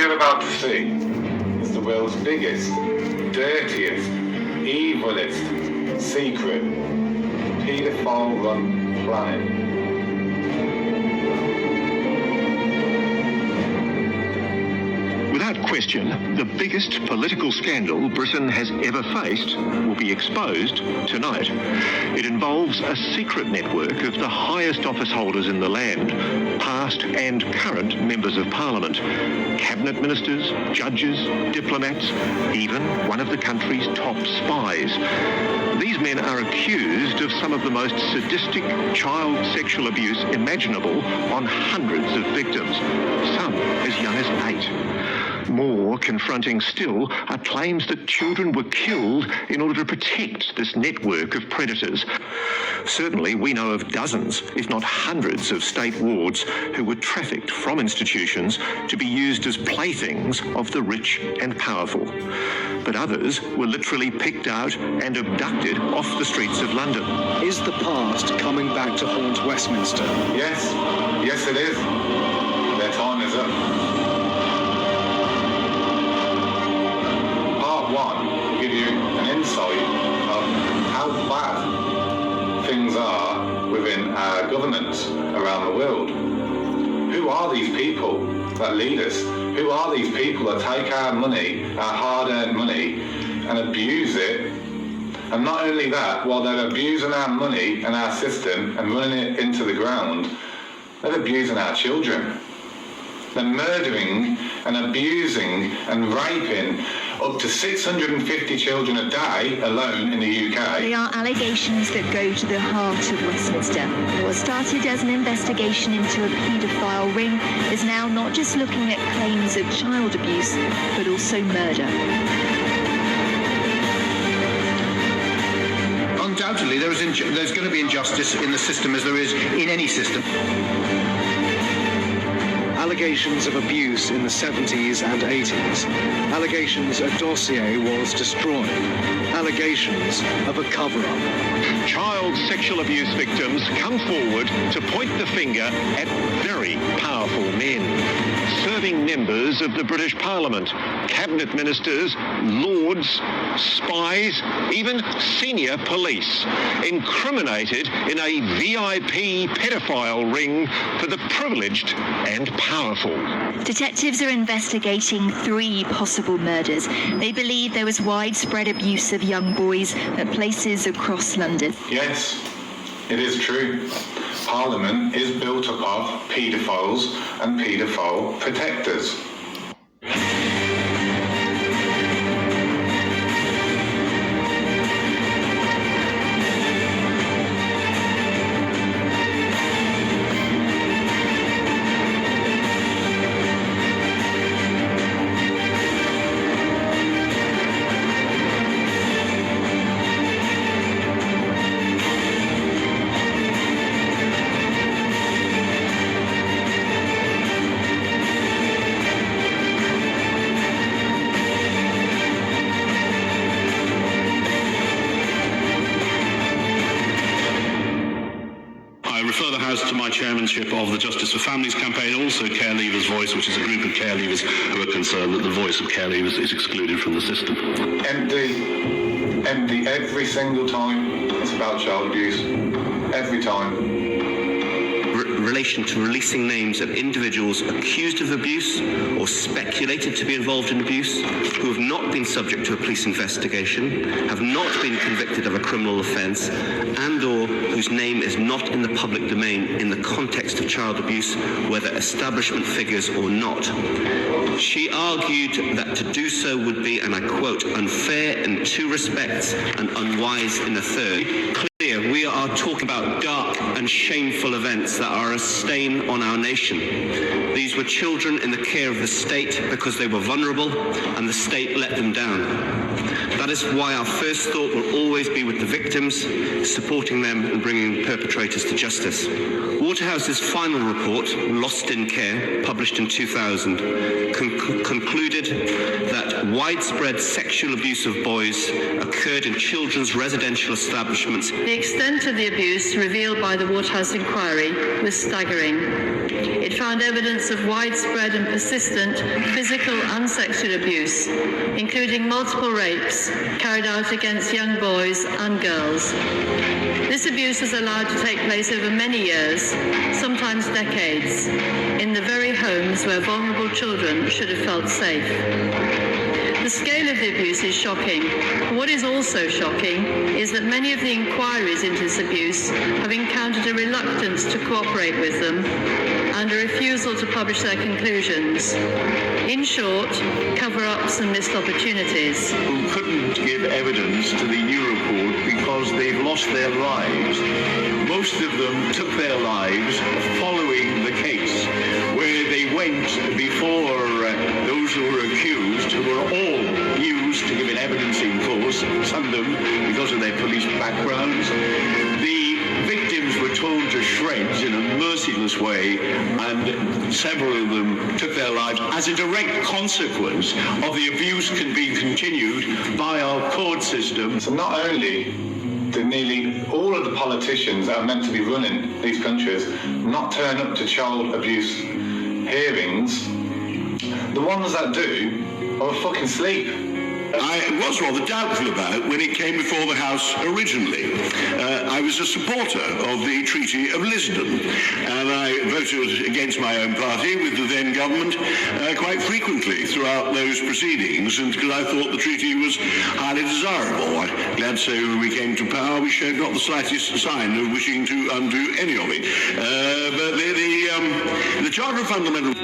you're about to see is the world's biggest, dirtiest, evilest, secret, paedophile-run planet. Without question, the biggest political scandal Britain has ever faced will be exposed tonight. It involves a secret network of the highest office holders in the land, past and current members of Parliament, cabinet ministers, judges, diplomats, even one of the country's top spies. These men are accused of some of the most sadistic child sexual abuse imaginable on hundreds of victims, some as young as 8. More confronting still are claims that children were killed in order to protect this network of predators. Certainly, we know of dozens, if not hundreds, of state wards who were trafficked from institutions to be used as playthings of the rich and powerful. But others were literally picked out and abducted off the streets of London. Is the past coming back to haunt Westminster? Yes. Yes, it is. Their time is up. Part 1 will give you an insight of how bad things are within our governments around the world. Who are these people that lead us? Who are these people that take our money, our hard-earned money, and abuse it? And not only that, while they're abusing our money and our system and running it into the ground, they're abusing our children. They're murdering and abusing and raping up to 650 children a day alone in the UK. They are allegations that go to the heart of Westminster. What started as an investigation into a paedophile ring is now not just looking at claims of child abuse, but also murder. Undoubtedly, there's going to be injustice in the system, as there is in any system. Allegations of abuse in the 70s and 80s. Allegations a dossier was destroyed. Allegations of a cover-up. Child sexual abuse victims come forward to point the finger at very powerful men, serving members of the British Parliament, cabinet ministers, lords, spies, even senior police, incriminated in a VIP pedophile ring for the privileged and powerful. Detectives are investigating 3 possible murders. They believe there was widespread abuse of young boys at places across London. Yes, it is true. Parliament is built up of paedophiles and paedophile protectors. To my chairmanship of the Justice for Families campaign, also Care Leavers Voice, which is a group of care leavers who are concerned that the voice of care leavers is excluded from the system. Empty every single time it's about child abuse. Every time. Relation to releasing names of individuals accused of abuse or speculated to be involved in abuse, who have not been subject to a police investigation, have not been convicted of a criminal offence, and or whose name is not in the public domain in the context of child abuse, whether establishment figures or not. She argued that to do so would be, and I quote, unfair in 2 respects and unwise in a 3rd. We are talking about dark and shameful events that are a stain on our nation. These were children in the care of the state because they were vulnerable and the state let them down. That is why our first thought will always be with the victims, supporting them and bringing perpetrators to justice. Waterhouse's final report, Lost in Care, published in 2000, concluded that widespread sexual abuse of boys occurred in children's residential establishments. The extent of the abuse revealed by the Waterhouse inquiry was staggering. It It found evidence of widespread and persistent physical and sexual abuse, including multiple rapes carried out against young boys and girls. This abuse was allowed to take place over many years, sometimes decades, in the very homes where vulnerable children should have felt safe. The scale of the abuse is shocking. What is also shocking is that many of the inquiries into this abuse have encountered a reluctance to cooperate with them and a refusal to publish their conclusions. In short, cover-ups and missed opportunities. Who couldn't give evidence to the new report because they've lost their lives. Most of them took their lives following the case, where they went before those who were accused, who were all used to giving evidence in court, some of them because of their police backgrounds. The victims were torn to shreds in a merciless way, and several of them took their lives as a direct consequence of the abuse being continued by our court system. So not only did nearly all of the politicians that are meant to be running these countries not turn up to child abuse hearings, the ones that do are fucking asleep. I was rather doubtful about when it came before the House originally. I was a supporter of the Treaty of Lisbon, and I voted against my own party with the then government quite frequently throughout those proceedings, and because I thought the treaty was highly desirable. I'm glad to say when we came to power we showed not the slightest sign of wishing to undo any of it. But the Charter of Fundamental...